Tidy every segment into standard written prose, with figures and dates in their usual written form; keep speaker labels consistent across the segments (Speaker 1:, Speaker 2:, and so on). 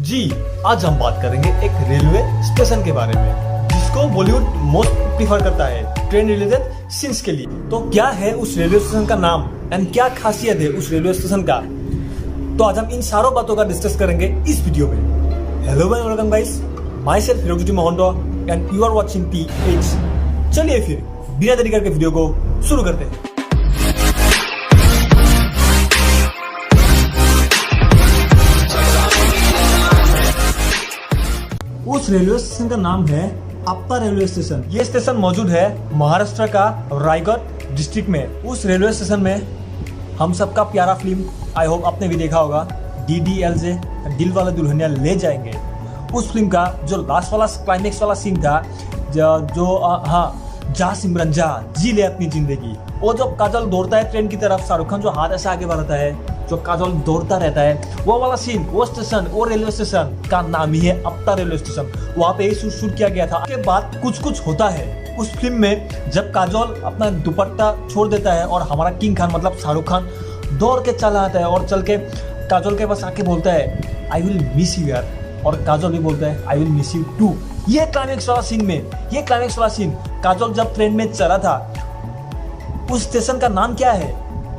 Speaker 1: जी, आज हम बात करेंगे एक रेलवे स्टेशन के बारे में जिसको बॉलीवुड मोस्ट प्रीफर करता है ट्रेन रिलेटेड सीन्स के लिए। तो क्या है उस रेलवे स्टेशन का नाम एंड क्या खासियत है उस रेलवे स्टेशन का, तो आज हम इन सारों बातों का डिस्कस करेंगे इस वीडियो में। हेलो भाई, welcome guys, myself Hiroji Mohanto and you are watching TH। चलिए फिर बिना देरी करके वीडियो को शुरू करते हैं। उस रेलवे स्टेशन का नाम है आपता रेलवे स्टेशन। ये स्टेशन मौजूद है महाराष्ट्र का रायगढ़ डिस्ट्रिक्ट में। उस रेलवे स्टेशन में हम सबका प्यारा फिल्म, आई होप आपने भी देखा होगा, DDLJ दिल वाले दुल्हनिया ले जाएंगे। उस फिल्म का जो लास्ट वाला क्लाइमेक्स वाला सीन था, जा सिमरन जा, जी ले अपनी जिंदगी, वो जो काजल दौड़ता है ट्रेन की तरफ, शाहरुख खान जो हाथ ऐसे आगे बढ़ाता है, जो काजल दौड़ता रहता है, वो वाला सीन, वो स्टेशन, वो रेलवे स्टेशन का नाम ही है आपता रेलवे स्टेशन। वहाँ पे ही शूट किया गया था। उसके बाद कुछ होता है उस फिल्म में, जब काजल अपना दुपट्टा छोड़ देता है और हमारा किंग खान मतलब शाहरुख खान दौड़ के चला आता है और चल के काजल के पास आके बोलता है आई विल मिस यू यार, और काजल भी बोलता है I will miss you too. ये क्लाइमेक्स वाला सीन काजल जब ट्रेन में चला था, उस स्टेशन का नाम क्या है?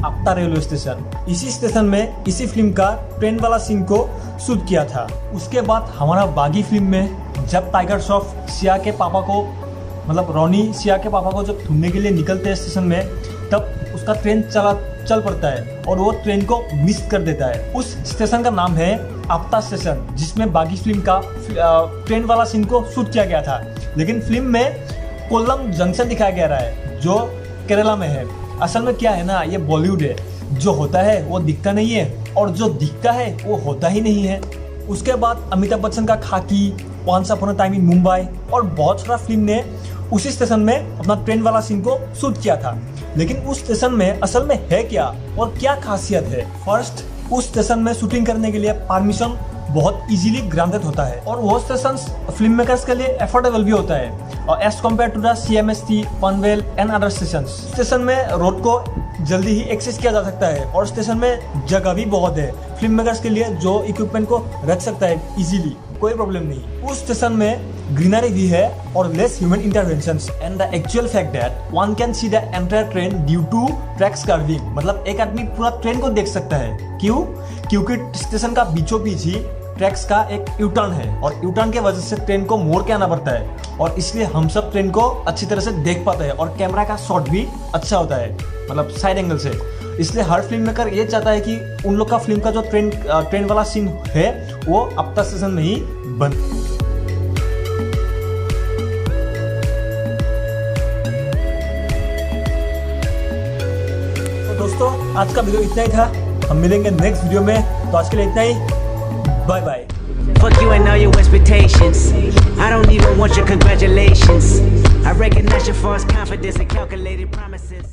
Speaker 1: आपता रेलवे स्टेशन। इसी स्टेशन में इसी फिल्म का ट्रेन वाला सीन को शूट किया था। उसके बाद हमारा बागी फिल्म में जब टाइगर श्रॉफ सिया के पापा को, मतलब रॉनी सिया के पापा को जब ढूंढने के लिए निकलते हैं स्टेशन में, तब उसका ट्रेन चल पड़ता है और वो ट्रेन को मिस कर देता है। उस स्टेशन का नाम है आपता स्टेशन, जिसमें बागी फिल्म का ट्रेन वाला सीन को शूट किया गया था। लेकिन फिल्म में कोल्लम जंक्शन दिखाया गया रहा है जो केरला में है। असल में क्या है ना, ये बॉलीवुड है, जो होता है वो दिखता नहीं है और जो दिखता है वो होता ही नहीं है। उसके बाद अमिताभ बच्चन का Khakee, once upon a time in Mumbai और बहुत सारा फिल्म ने उसी स्टेशन में अपना ट्रेन वाला सीन को शूट किया था। लेकिन उस स्टेशन में असल में है क्या और क्या खासियत है? फर्स्ट, उस स्टेशन में शूटिंग करने के लिए परमिशन बहुत इजीली ग्रांटेड होता है और वो स्टेशन फिल्म मेकर्स के लिए एफोर्डेबल भी होता है और as compare to the CMST, Panvel and other station. Station में रोड को जल्दी ही एक्सेस किया जा सकता है और स्टेशन में जगह भी बहुत है फिल्म मेकर्स के लिए, जो इक्विपमेंट को रख सकता है इजीली, कोई प्रॉब्लम नहीं। उस स्टेशन में ग्रीनरी भी है और less human interventions and the actual fact that one can see the entire train due to tracks curving. मतलब एक आदमी पूरा ट्रेन को देख सकता है। क्यों? क्योंकि स्टेशन का बीचों बीच ही ट्रैक्स का एक यूटर्न है और यूटर्न के वजह से ट्रेन को मोड़ के आना पड़ता है और इसलिए हम सब ट्रेन को अच्छी तरह से देख पाते हैं और कैमरा का शॉट भी अच्छा होता है, मतलब साइड एंगल से। इसलिए हर फिल्म मेकर ये चाहता है कि उन लोग का फिल्म का जो ट्रेन वाला सीन है वो आपता स्टेशन में ही बन। तो दोस्तों, आज का वीडियो इतना ही था। हम मिलेंगे नेक्स्ट वीडियो में, तो आज के लिए इतना ही। Bye bye.
Speaker 2: Fuck you and all your expectations. I don't even want your congratulations. I recognize your false confidence and calculated promises.